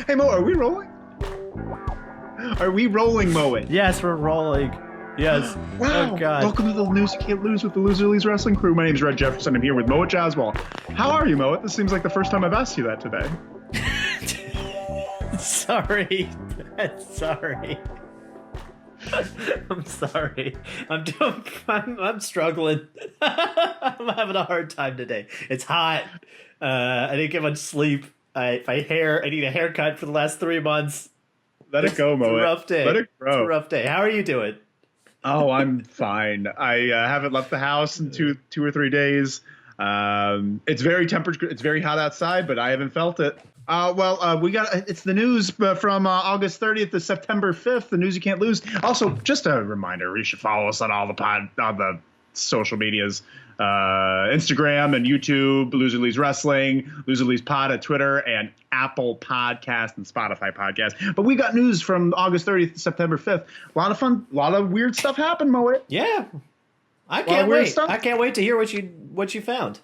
Hey, Mo, are we rolling? Are we rolling, Mo? Yes, we're rolling. Yes. Wow. Oh, God. Welcome to the News You Can't Lose with the Loser Leagues Wrestling Crew. My name is Red Jefferson. I'm here with Moat Jaswal. How are you, Moat? This seems like the first time I've asked you that today. Sorry. Sorry. I'm sorry. I'm struggling. I'm having a hard time today. It's hot. I didn't get much sleep. I need a haircut for the last 3 months. Let it go, Mo. It's a rough day. Let it grow. It's a rough day. How are you doing? Oh, I'm fine. I haven't left the house in two or 3 days. It's very It's very hot outside, but I haven't felt it. It's the news from August 30th to September 5th. The news you can't lose. Also, just a reminder, you should follow us on all the social medias. Instagram and YouTube, Loser Leagues Wrestling, Loser Leagues Pod at Twitter, and Apple Podcast and Spotify Podcast. But we got news from August 30th to September 5th. A lot of fun, a lot of weird stuff happened, Moet. Yeah. I can't wait. I can't wait to hear what you found.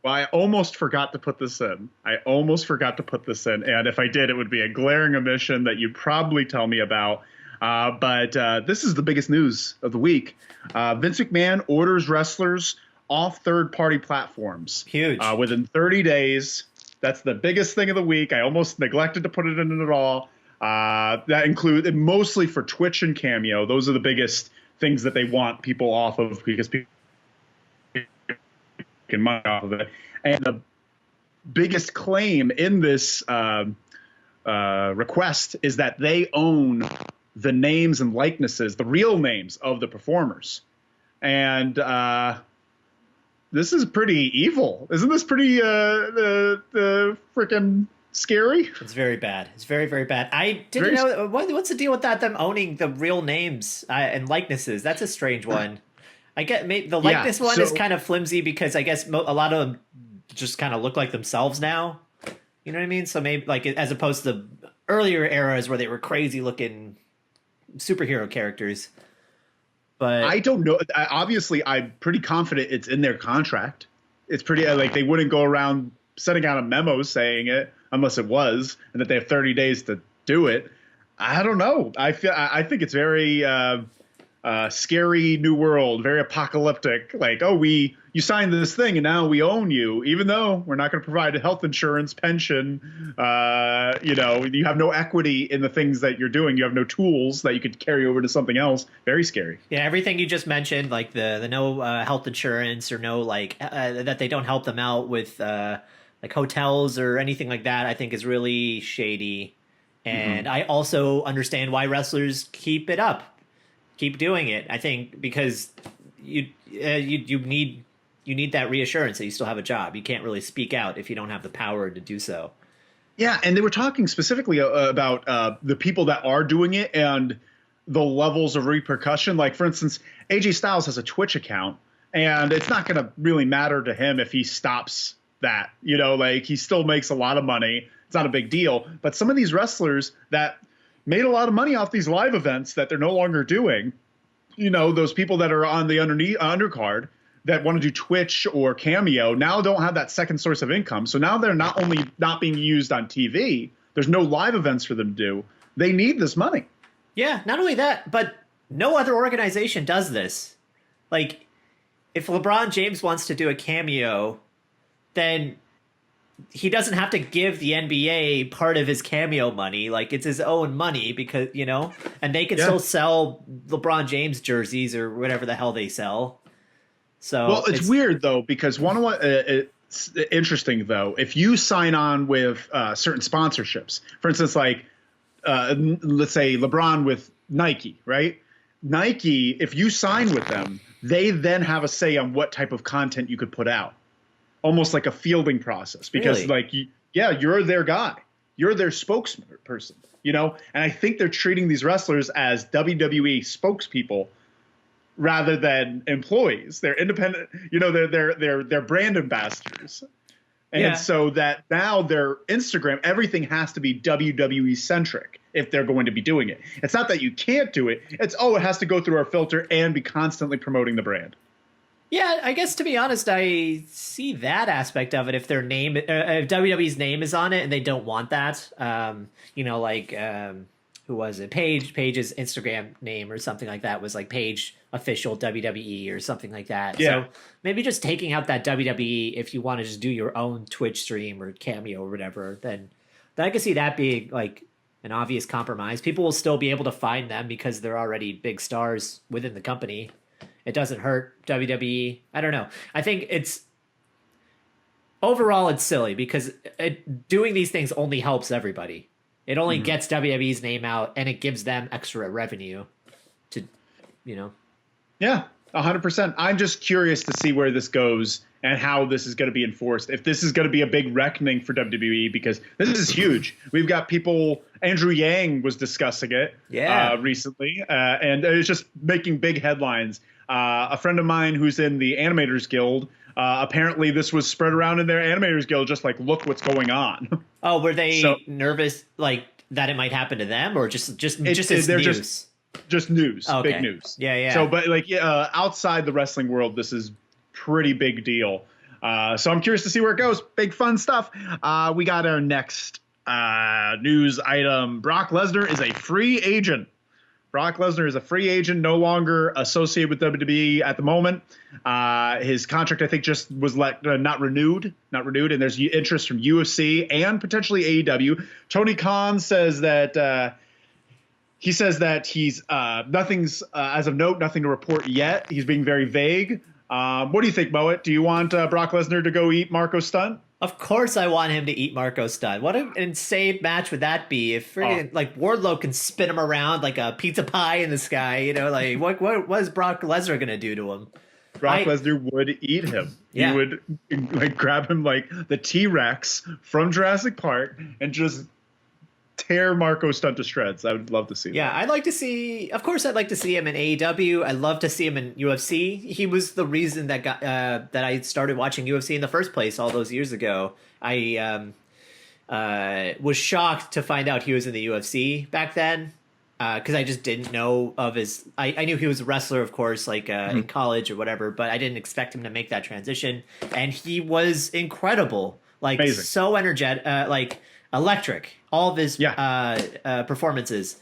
Well, I almost forgot to put this in. And if I did, it would be a glaring omission that you'd probably tell me about. But this is the biggest news of the week. Vince McMahon orders wrestlers off third-party platforms. Huge. Within 30 days. That's the biggest thing of the week. I almost neglected to put it in at all. That includes mostly for Twitch and Cameo. Those are the biggest things that they want people off of because people can money off of it. And the biggest claim in this request is that they own the names and likenesses, the real names of the performers. And this is pretty evil. Isn't this pretty freaking scary? It's very bad. It's very, very bad. I didn't know. What's the deal with that? Them owning the real names and likenesses. That's a strange one. I get the likeness one is kind of flimsy because I guess a lot of them just kind of look like themselves now. You know what I mean? So maybe like as opposed to earlier eras where they were crazy looking superhero characters. But I don't know. Obviously, I'm pretty confident it's in their contract. It's pretty like they wouldn't go around sending out a memo saying it unless it was, and that they have 30 days to do it. I don't know. I think it's very scary new world, very apocalyptic. Like, oh, you signed this thing and now we own you, even though we're not going to provide health insurance, pension. You have no equity in the things that you're doing. You have no tools that you could carry over to something else. Very scary. Yeah, everything you just mentioned, like the no health insurance or no that they don't help them out with like hotels or anything like that, I think is really shady. And I also understand why wrestlers keep it up. Keep doing it. I think because you need that reassurance that you still have a job. You can't really speak out if you don't have the power to do so. Yeah, and they were talking specifically about the people that are doing it and the levels of repercussion. Like, for instance, AJ Styles has a Twitch account, and it's not going to really matter to him if he stops that. Like he still makes a lot of money. It's not a big deal. But some of these wrestlers that made a lot of money off these live events that they're no longer doing. Those people that are on the undercard that want to do Twitch or Cameo now don't have that second source of income. So now they're not only not being used on TV, there's no live events for them to do. They need this money. Yeah, not only that, but no other organization does this. Like, if LeBron James wants to do a Cameo, then he doesn't have to give the NBA part of his Cameo money. Like, it's his own money because, and they can still sell LeBron James jerseys or whatever the hell they sell. So, well, it's weird though, because it's interesting though, if you sign on with certain sponsorships, for instance, like let's say LeBron with Nike, right? Nike, if you sign with them, they then have a say on what type of content you could put out. Almost like a fielding process because you're their guy. You're their spokesperson, and I think they're treating these wrestlers as WWE spokespeople rather than employees. They're independent, they're brand ambassadors. And so that now their Instagram, everything has to be WWE centric if they're going to be doing it. It's not that you can't do it. It's, it has to go through our filter and be constantly promoting the brand. Yeah, I guess to be honest, I see that aspect of it. If their name, if WWE's name is on it, and they don't want that, like who was it? Paige's Instagram name or something like that was like Paige official WWE or something like that. Yeah. So maybe just taking out that WWE, if you want to just do your own Twitch stream or Cameo or whatever, then I can see that being like an obvious compromise. People will still be able to find them because they're already big stars within the company. It doesn't hurt WWE. I don't know. I think overall it's silly because doing these things only helps everybody. It only gets WWE's name out and it gives them extra revenue to, Yeah, 100%. I'm just curious to see where this goes and how this is going to be enforced. If this is going to be a big reckoning for WWE, because this is huge. We've got people, Andrew Yang was discussing it recently, and it's just making big headlines. A friend of mine who's in the Animators Guild, apparently this was spread around in their Animators Guild, just like, look what's going on. Oh, were they nervous, like, that it might happen to them, or just as news? Just news, okay. Big news. Yeah. So, but like outside the wrestling world, this is pretty big deal. So I'm curious to see where it goes. Big fun stuff. We got our next news item. Brock Lesnar is a free agent. Brock Lesnar is a free agent, no longer associated with WWE at the moment. His contract, I think, just was not renewed. And there's interest from UFC and potentially AEW. Tony Khan says that he's nothing's as of note, nothing to report yet. He's being very vague. What do you think, Moet? Do you want Brock Lesnar to go eat Marco Stunt? Of course I want him to eat Marco Stunt. What an insane match would that be if like Wardlow can spin him around like a pizza pie in the sky, like what is Brock Lesnar going to do to him? Brock Lesnar would eat him. Yeah. He would like grab him like the T-Rex from Jurassic Park and just tear Marco Stunt to shreds. I would love to see that. Yeah, I'd like to see him in AEW. I'd love to see him in UFC. He was the reason that I started watching UFC in the first place all those years ago. I was shocked to find out he was in the UFC back then because I just didn't know of his. I knew he was a wrestler, of course, like in college or whatever, but I didn't expect him to make that transition. And he was incredible, like amazing. So energetic, like electric. All of his performances.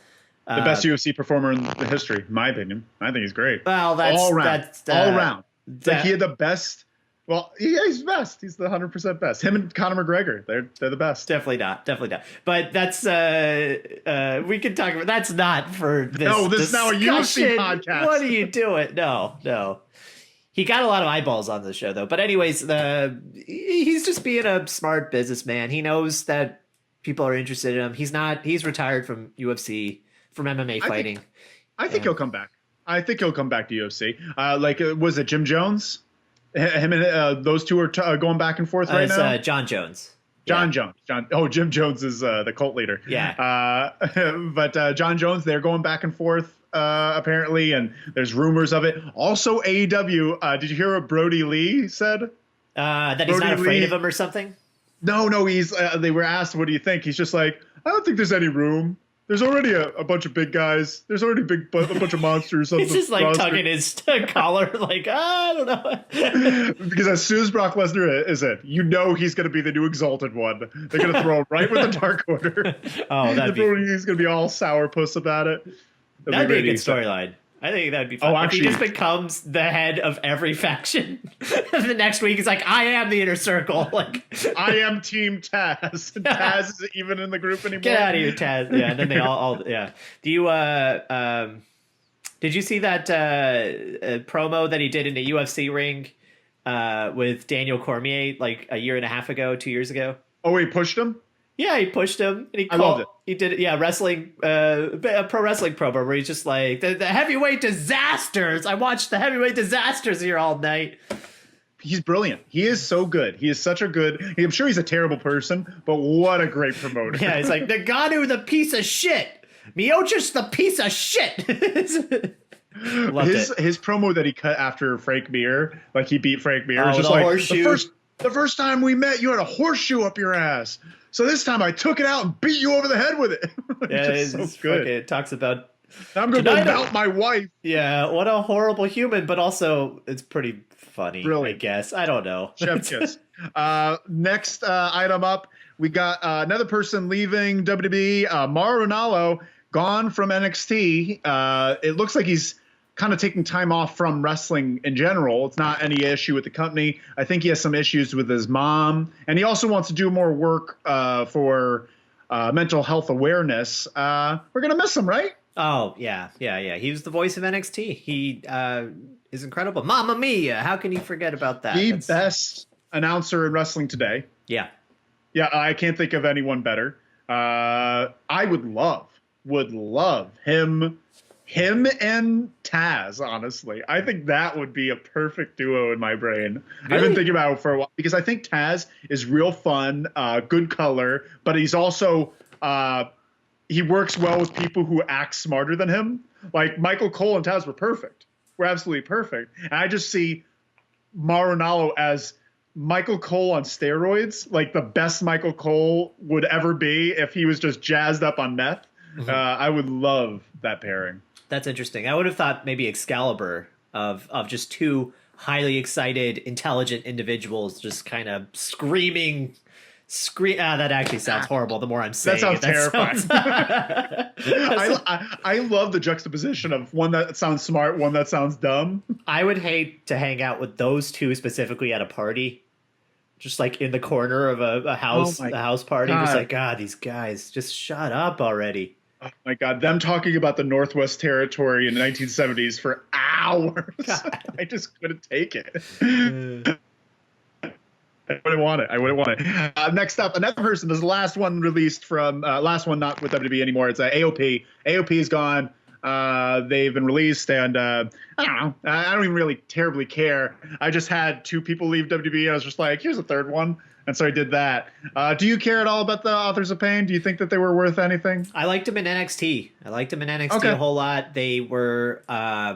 The best UFC performer in the history, in my opinion. I think he's great. Well, that's all around. All around. Like he had the best. Well, yeah, he's best. He's the 100% best. Him and Conor McGregor, they're the best. Definitely not. But that's we can talk about. That's not for this. No, this discussion. is now a UFC podcast. What are you doing? No. He got a lot of eyeballs on the show, though. But anyways, he's just being a smart businessman. He knows that people are interested in him. He's retired from UFC, from MMA fighting. I think he'll come back. I think he'll come back to UFC. Was it Jim Jones? Him and those two are going back and forth right now? John Jones. Jones. Jim Jones is the cult leader. Yeah. But John Jones, they're going back and forth apparently, and there's rumors of it. Also AEW, did you hear what Brody Lee said? That he's not afraid of him or something? No, he's. They were asked, "What do you think?" He's just like, "I don't think there's any room. There's already a bunch of big guys. There's already a bunch of monsters." He's just like tugging his collar, like I don't know. Because as soon as Brock Lesnar is in, he's going to be the new Exalted One. They're going to throw him right with the Dark Order. Oh, he's going to be all sourpuss about it. That'd be a good storyline. I think that'd be fun. Actually, if he just becomes the head of every faction, the next week he's like, I am the Inner Circle. Like, I am Team Taz. Taz isn't even in the group anymore. Get out of here, Taz. Yeah, and then they all yeah. Do you did you see that promo that he did in the UFC ring with Daniel Cormier like a year and a half ago, 2 years ago? Oh, he pushed him? Yeah, he pushed him, and I loved it. He did it. Yeah, wrestling, a pro wrestling program where he's just like the heavyweight disasters. I watched the heavyweight disasters here all night. He's brilliant. He is so good. He is such a good. I'm sure he's a terrible person, but what a great promoter. Yeah, it's like Nagano, the piece of shit. Miocic, the piece of shit. His promo that he cut after Frank Mir, like he beat Frank Mir, was just the like horseshoe. the first time we met, you had a horseshoe up your ass. So this time I took it out and beat you over the head with it. Yeah, it's so good. It talks about. Now I'm going to go melt my wife. Yeah, what a horrible human, but also it's pretty funny, Brilliant. I guess. I don't know. Chef kiss. Next item up, we got another person leaving WWE. Mauro Ranello, gone from NXT. It looks like he's kind of taking time off from wrestling in general. It's not any issue with the company. I think he has some issues with his mom, and he also wants to do more work for mental health awareness. We're gonna miss him, right? Oh, yeah. He was the voice of NXT. He is incredible. Mamma Mia! How can you forget about that? The best announcer in wrestling today. Yeah. Yeah, I can't think of anyone better. I would love him and Taz, honestly. I think that would be a perfect duo in my brain. Really? I've been thinking about it for a while because I think Taz is real fun, good color, but he's also he works well with people who act smarter than him. Like Michael Cole and Taz were perfect. We're absolutely perfect. And I just see Mauro Ranello as Michael Cole on steroids, like the best Michael Cole would ever be if he was just jazzed up on meth. Mm-hmm. I would love that pairing. That's interesting. I would have thought maybe Excalibur of just two highly excited, intelligent individuals just kind of screaming. That actually sounds horrible. The more I'm saying, that sounds terrifying. I love the juxtaposition of one that sounds smart, one that sounds dumb. I would hate to hang out with those two specifically at a party, just like in the corner of a house, house party. God. Just like, God, these guys, just shut up already. Oh my God, them talking about the Northwest Territory in the 1970s for hours. I just couldn't take it. I wouldn't want it. Next up, another person. This is the last one released from last one not with WWE anymore. It's AOP. AOP is gone. They've been released, and I don't know. I don't even really terribly care. I just had two people leave WWE, and I was just like, here's a third one, and so I did that. Do you care at all about the Authors of Pain? Do you think that they were worth anything? I liked them in NXT. A whole lot. They were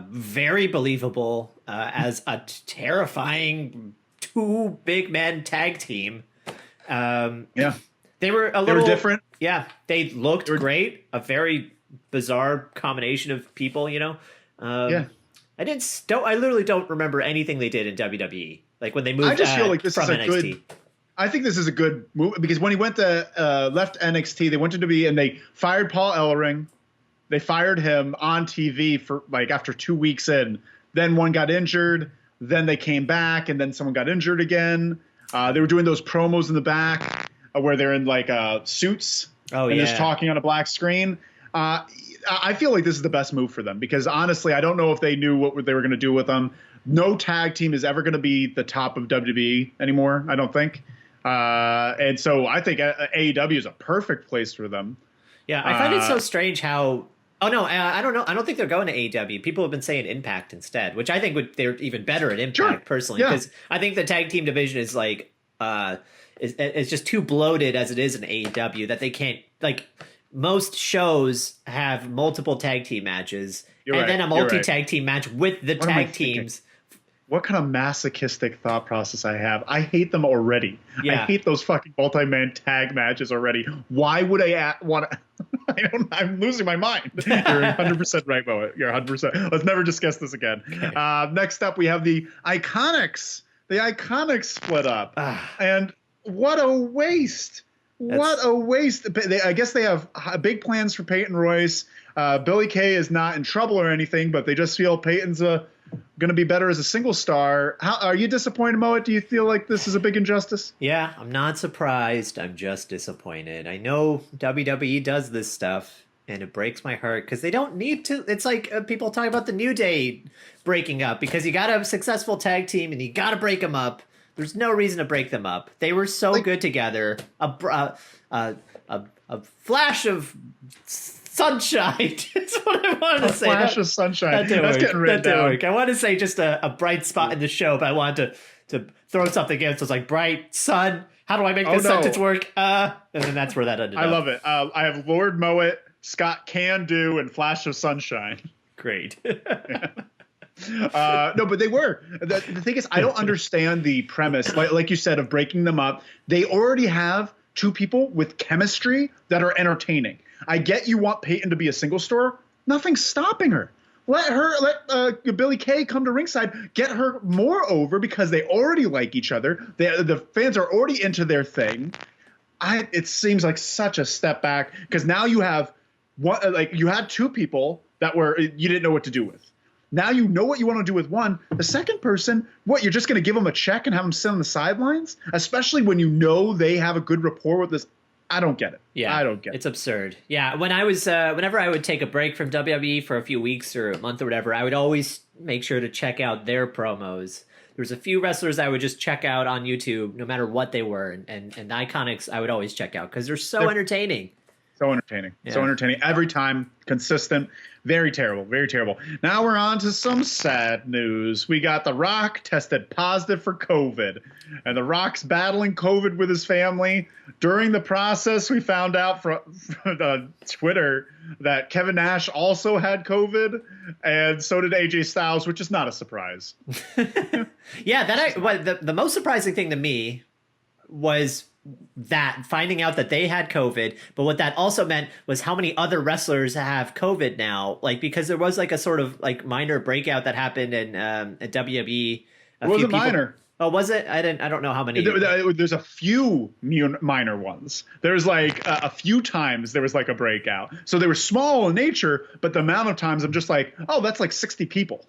very believable as a terrifying two big men tag team. They were a little different. Yeah, they looked great. A very bizarre combination of people, you know. I literally don't remember anything they did in WWE. Like when they moved. I just feel like this from is a NXT. good. I think this is a good move because when he went to left NXT, they went to WWE and they fired Paul Ellering. They fired him on TV for like after 2 weeks in. Then one got injured. Then they came back, and then someone got injured again. They were doing those promos in the back where they're in like suits and just talking on a black screen. I feel like this is the best move for them because honestly, I don't know if they knew what they were going to do with them. No tag team is ever going to be the top of WWE anymore, I don't think. And so I think AEW is a perfect place for them. Yeah, I find it so strange how. Oh no, I don't know. I don't think they're going to AEW. People have been saying Impact instead, which I think they're even better at Impact personally because I think the tag team division is like is just too bloated as it is in AEW that they can't like. Most shows have multiple tag team matches then a multi-tag team match with the tag teams. What kind of masochistic thought process I have? I hate them already. Yeah. I hate those fucking multi-man tag matches already. Why would I want to? I'm losing my mind. You're 100% right, Mo. You're 100%. Let's never discuss this again. Okay. Next up, we have the Iiconics. The Iiconics Split Up. And what a waste. What a waste. I guess they have big plans for Peyton Royce. Billy Kay is not in trouble or anything, but they just feel Peyton's going to be better as a single star. Are you disappointed, Moet? Do you feel like this is a big injustice? Yeah, I'm not surprised. I'm just disappointed. I know WWE does this stuff, and it breaks my heart because they don't need to. It's like people talk about the New Day breaking up because you got to have a successful tag team and you got to break them up. There's no reason to break them up. They were so good together. A flash of sunshine. That's what I wanted to say. A flash of sunshine. That didn't That's work. getting written down. I wanted to say just a bright spot in the show, but I wanted to throw something in. So it's like bright sun. How do I make this sentence work? And then that's where that ended up. I love it. I have Lord Moet, Scott Can Do, and Flash of Sunshine. Great. No, but they were. The thing is, I don't understand the premise, like you said, of breaking them up. They already have two people with chemistry that are entertaining. I get you want Peyton to be a single star. Nothing's stopping her. Let Billy Kay come to ringside, get her more over because they already like each other. The fans are already into their thing. It seems like such a step back because now you have you had two people that you didn't know what to do with. Now you know what you want to do with one. The second person, you're just going to give them a check and have them sit on the sidelines, especially when you know they have a good rapport with this. I don't get it. Yeah, I don't get it. It's absurd. Yeah, whenever I would take a break from WWE for a few weeks or a month or whatever, I would always make sure to check out their promos. There's a few wrestlers I would just check out on YouTube, no matter what they were, and the Iconics I would always check out because they're entertaining. So entertaining. Yeah. So entertaining. Every time. Consistent. Very terrible. Very terrible. Now we're on to some sad news. We got The Rock tested positive for COVID. And The Rock's battling COVID with his family. During the process, we found out from Twitter that Kevin Nash also had COVID. And so did AJ Styles, which is not a surprise. Yeah, the most surprising thing to me was that finding out that they had COVID, but what that also meant was how many other wrestlers have COVID now. Like, because there was like a sort of like minor breakout that happened in at WWE. It wasn't minor. Oh, was it? I don't know how many. There's a few minor ones. There's like a few times there was like a breakout. So they were small in nature, but the amount of times I'm just like, oh, that's like 60 people.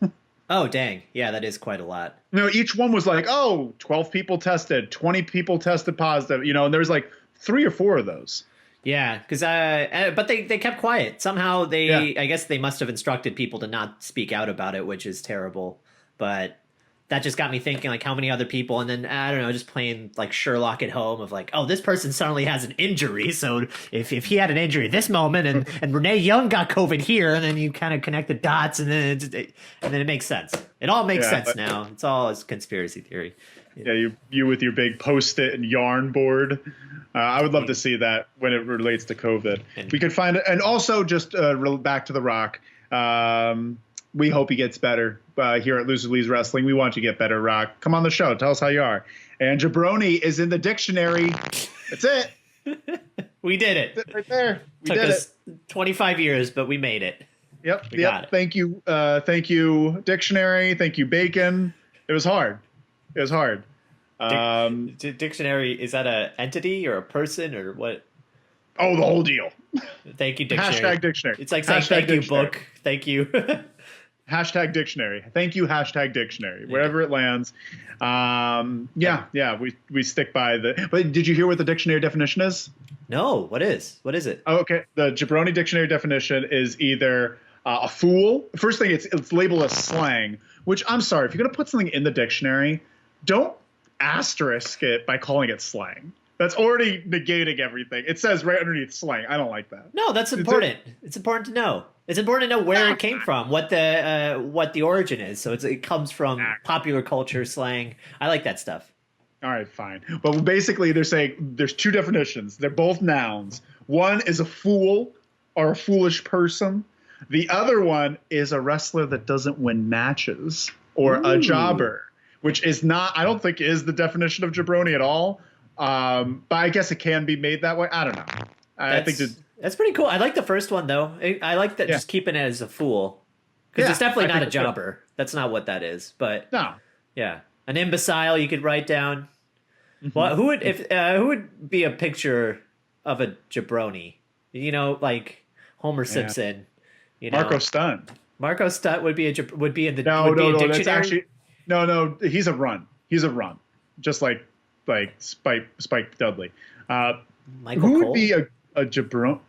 Oh, dang. Yeah, that is quite a lot. Each one was like, 12 people tested, 20 people tested positive, and there's like 3 or 4 of those. Yeah, because but they kept quiet. Somehow I guess they must have instructed people to not speak out about it, which is terrible. But that just got me thinking, like, how many other people, and then, I don't know, just playing, like, Sherlock at home of, like, this person suddenly has an injury, so if he had an injury at this moment, and Renee Young got COVID here, and then you kind of connect the dots, and then it makes sense. It all makes sense now. It's all conspiracy theory. Yeah, you with your big Post-it and yarn board. I would love to see that when it relates to COVID. We could find it. And also, just back to The Rock, we hope he gets better here at Loser Leaves Wrestling. We want you to get better, Rock. Come on the show. Tell us how you are. And jabroni is in the dictionary. That's it. We did it. Right there. Took us 25 years, but we made it. Yep. Thank you. Thank you, dictionary. Thank you, bacon. It was hard. Dictionary, is that an entity or a person or what? Oh, the whole deal. Thank you, dictionary. Hashtag dictionary. It's like saying thank you, book. Thank you. Hashtag dictionary. Thank you, hashtag dictionary. Wherever it lands. We stick by the. But did you hear what the dictionary definition is? No. What is it? Oh, okay. The jabroni dictionary definition is either a fool. First thing, it's labeled as slang, which I'm sorry. If you're going to put something in the dictionary, don't asterisk it by calling it slang. That's already negating everything. It says right underneath slang. I don't like that. No, that's important. It's important to know. It's important to know where it came from, what the origin is. So it comes from popular culture, slang. I like that stuff. All right, fine. But basically, they're saying there's 2 definitions. They're both nouns. One is a fool or a foolish person. The other one is a wrestler that doesn't win matches or a jobber, which is not, I don't think is the definition of jabroni at all. But I guess it can be made that way. I don't know. I think that's pretty cool. I like the first one though. I like that just keeping it as a fool because it's definitely not a jobber. That's not what that is. But no, an imbecile you could write down. Mm-hmm. Well, who would be a picture of a jabroni? Like Homer Simpson. Marco Stunt. Marco Stunt would be in the dictionary. That's actually no. He's a run. Just like Spike Dudley. Michael who Cole? Would be a jabroni?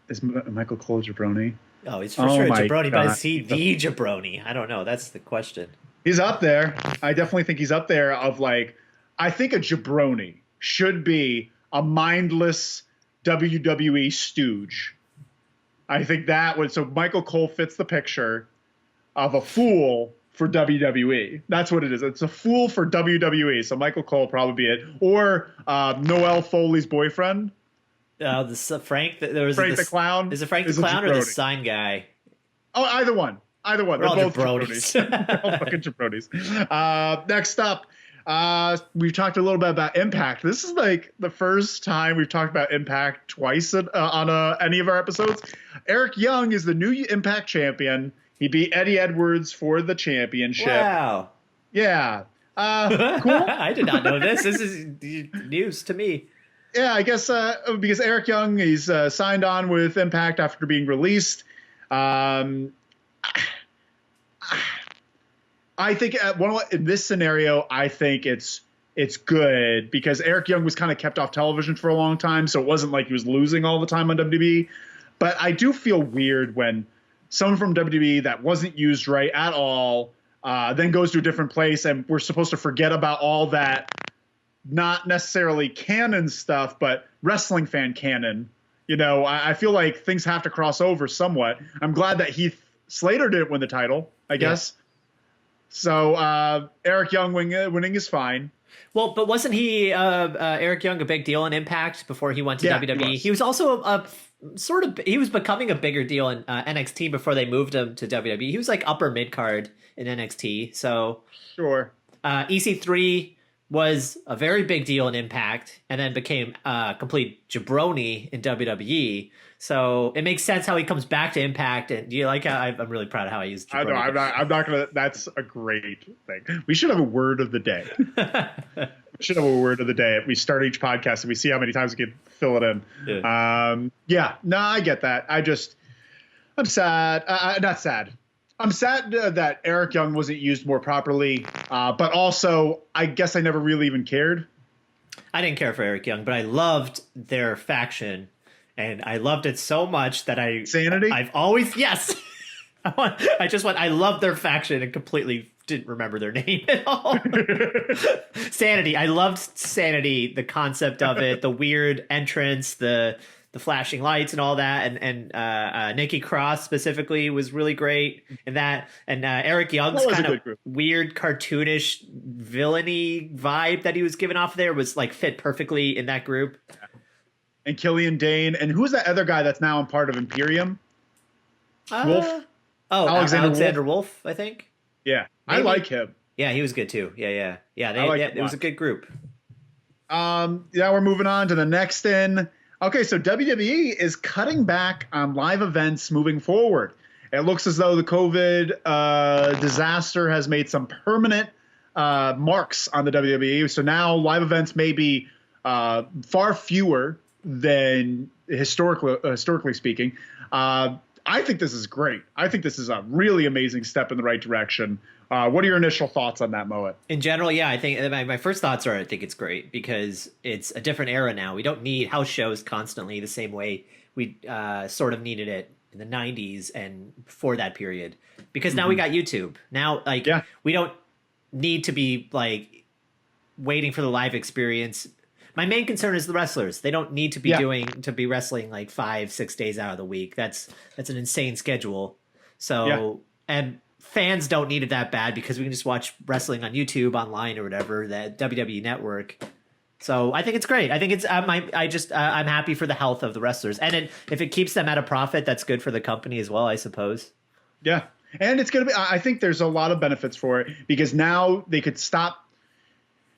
Is Michael Cole a jabroni? Oh, he's for sure a jabroni, but is he the jabroni? I don't know. That's the question. He's up there. I definitely think he's up there of like, I think a jabroni should be a mindless WWE stooge. I think that would, so Michael Cole fits the picture of a fool for WWE. That's what it is. It's a fool for WWE. So Michael Cole will probably be it. Or Noel Foley's boyfriend. Frank. Frank the Clown. Is it Frank the Clown or the sign guy? Oh, either one. They're both jabronis. They're all fucking jabronis. Next up, we've talked a little bit about Impact. This is like the first time we've talked about Impact twice on any of our episodes. Eric Young is the new Impact champion. He beat Eddie Edwards for the championship. Wow. Yeah. Cool. I did not know this. This is news to me. Yeah, I guess because Eric Young, he's signed on with Impact after being released. I think in this scenario, I think it's good because Eric Young was kind of kept off television for a long time, so it wasn't like he was losing all the time on WWE. But I do feel weird when someone from WWE that wasn't used right at all then goes to a different place, and we're supposed to forget about all that, not necessarily canon stuff, but wrestling fan canon. You know, I feel like things have to cross over somewhat. I'm glad that Heath Slater didn't win the title, I guess. So Eric Young winning is fine. Well, but wasn't he Eric Young a big deal in Impact before he went to WWE? He was also he was becoming a bigger deal in NXT before they moved him to WWE. He was like upper mid card in NXT. So sure. EC3 was a very big deal in Impact and then became a complete jabroni in WWE. So it makes sense how he comes back to Impact. And do you like how I'm really proud of how I used jabroni. I know, I'm not going to. That's a great thing. We should have a word of the day. We should have a word of the day. We start each podcast and we see how many times we can fill it in. Yeah. No, I get that. I'm sad. Not sad. I'm sad that Eric Young wasn't used more properly, but also I guess I never really even cared. I didn't care for Eric Young, but I loved their faction, and I loved it so much that Sanity? I've always I love their faction and completely didn't remember their name at all. Sanity. I loved Sanity, the concept of it, the weird entrance, the flashing lights and all that, and Nikki Cross specifically was really great in that, and Eric Young's kind of weird cartoonish villainy vibe that he was giving off there was like fit perfectly in that group. And Killian Dane, and who's that other guy that's now a part of Imperium? Wolf. Oh, Alexander Wolf, I think. Yeah, maybe. I like him. Yeah, he was good too. Yeah. It was a good group. Yeah, we're moving on to the next in. Okay, so WWE is cutting back on live events moving forward. It looks as though the COVID disaster has made some permanent marks on the WWE. So now live events may be far fewer than historically speaking. I think this is great. I think this is a really amazing step in the right direction. What are your initial thoughts on that, Moet? In general, yeah, I think my first thoughts are I think it's great because it's a different era now. We don't need house shows constantly the same way we sort of needed it in the 90s and before that period. Because now we got YouTube. Now, we don't need to be like waiting for the live experience. My main concern is the wrestlers. They don't need to be wrestling like 5-6 days out of the week. That's an insane schedule. So and fans don't need it that bad because we can just watch wrestling on YouTube, online, or whatever, the WWE Network. So I think it's great. I think it's I'm happy for the health of the wrestlers, and if it keeps them at a profit, that's good for the company as well, I suppose. Yeah, and it's gonna be. I think there's a lot of benefits for it because now they could stop.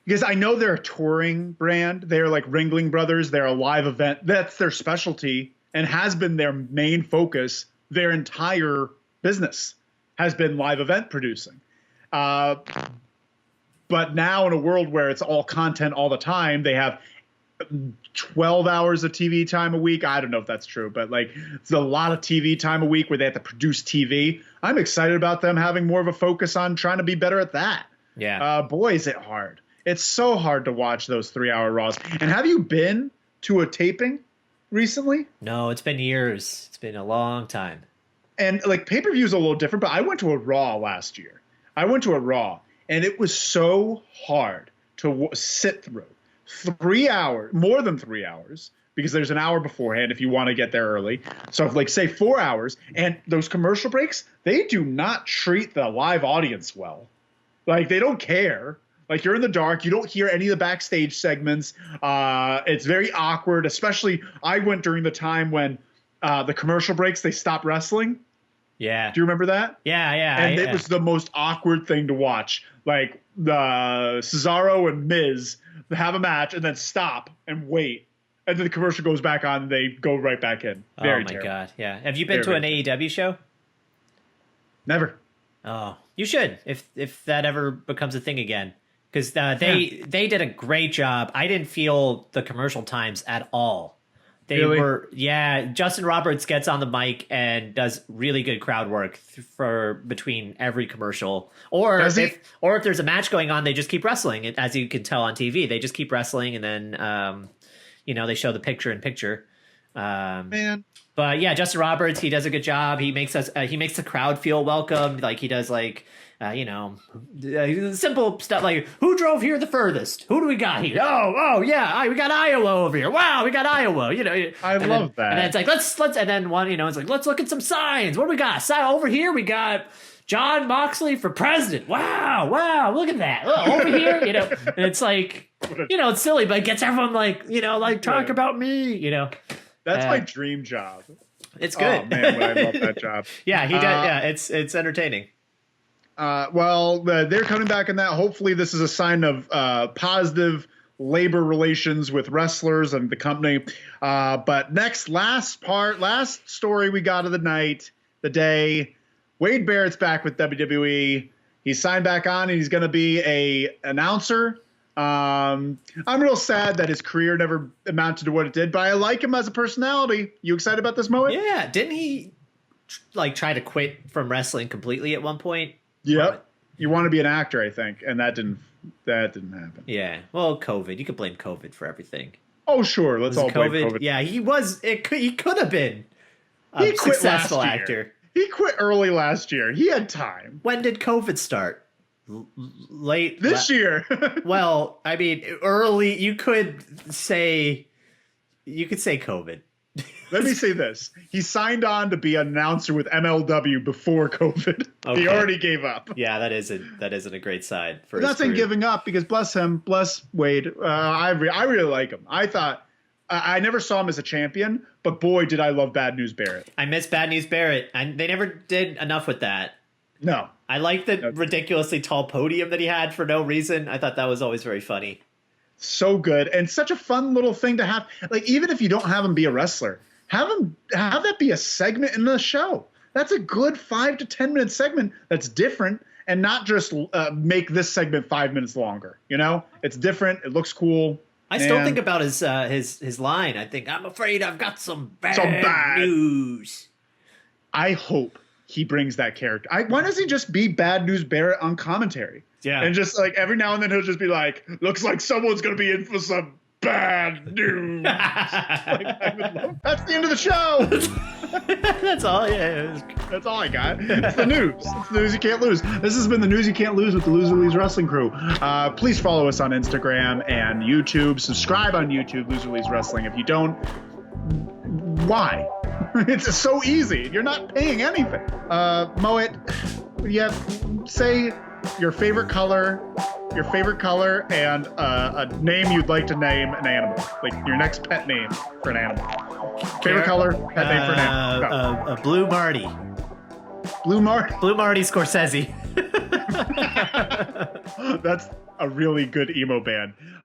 Because I know they're a touring brand. They're like Ringling Brothers. They're a live event. That's their specialty and has been their main focus. Their entire business has been live event producing. But now in a world where it's all content all the time, they have 12 hours of TV time a week. I don't know if that's true, but like it's a lot of TV time a week where they have to produce TV. I'm excited about them having more of a focus on trying to be better at that. Yeah. Boy, is it hard. It's so hard to watch those 3-hour Raws. And have you been to a taping recently? No, it's been years. It's been a long time. And like pay-per-view is a little different, but I went to a Raw last year. And it was so hard to sit through 3 hours, more than 3 hours, because there's an hour beforehand if you want to get there early. So like say 4 hours, and those commercial breaks, they do not treat the live audience well. Like they don't care. Like you're in the dark. You don't hear any of the backstage segments. It's very awkward, especially I went during the time when the commercial breaks, they stopped wrestling. Yeah. Do you remember that? Yeah. And it was the most awkward thing to watch. Like the Cesaro and Miz have a match and then stop and wait. And then the commercial goes back on and they go right back in. Very terrible. God. Yeah. Have you been to an AEW show? Never. Oh, you should if that ever becomes a thing again, because they did a great job. I didn't feel the commercial times at all. They Really? were, Justin Roberts gets on the mic and does really good crowd work for between every commercial. Or if there's a match going on, they just keep wrestling. As you can tell on TV, they just keep wrestling, and then they show the picture in picture. Man. But yeah, Justin Roberts, he does a good job. He makes the crowd feel welcome. Like he does, simple stuff like, who drove here the furthest? Who do we got here? Oh yeah, we got Iowa over here. Wow, we got Iowa. I love that. And then it's like let's and then one, it's like, let's look at some signs. What do we got? Over here we got John Moxley for president. Wow, look at that. Over here, and it's like, it's silly, but it gets everyone talk about me, That's my dream job. It's good. Oh man, I love that job. Yeah, he does. Yeah, it's entertaining. Well, they're coming back in that. Hopefully this is a sign of positive labor relations with wrestlers and the company. But last story we got of the day, Wade Barrett's back with WWE. He's signed back on and he's going to be a announcer. I'm real sad that his career never amounted to what it did, but I like him as a personality. You excited about this, Moe? Yeah. Didn't he try to quit from wrestling completely at one point? Yep. You want to be an actor, I think, and that didn't happen. Yeah. Well, COVID. You could blame COVID for everything. Oh, sure. Let's all blame COVID. Yeah, he could have been a successful actor. He quit early last year. He had time. When did COVID start? Late this year. Well, I mean, early. You could say COVID. Let me say this. He signed on to be an announcer with MLW before COVID. Okay. He already gave up. Yeah, that isn't a great side for his That's not giving up, because bless him, bless Wade. I really like him. I thought I never saw him as a champion, but boy, did I love Bad News Barrett. I miss Bad News Barrett, and they never did enough with that. No. I like the ridiculously tall podium that he had for no reason. I thought that was always very funny. So good, and such a fun little thing to have. Like, even if you don't have him be a wrestler, have that be a segment in the show. That's a good 5 to 10 minute segment that's different, and not just make this segment 5 minutes longer. It's different. It looks cool. I still think about his line. I think, I'm afraid I've got some bad news. I hope he brings that character. Why doesn't he just be Bad News Barrett on commentary? Yeah. And just every now and then he'll just be like, looks like someone's going to be in for some bad news. I would love. That's the end of the show. That's all. Yeah. That's all I got. It's the news. It's the news you can't lose. This has been the news you can't lose with the Loser Leaves Wrestling crew. Please follow us on Instagram and YouTube. Subscribe on YouTube, Loser Leaves Wrestling. If you don't, why? It's so easy. You're not paying anything. Moet, say your favorite color, and a name you'd like to name an animal, like your next pet name for an animal. Favorite color, pet name for an animal. Blue Marty. Blue Marty Scorsese. That's a really good emo band.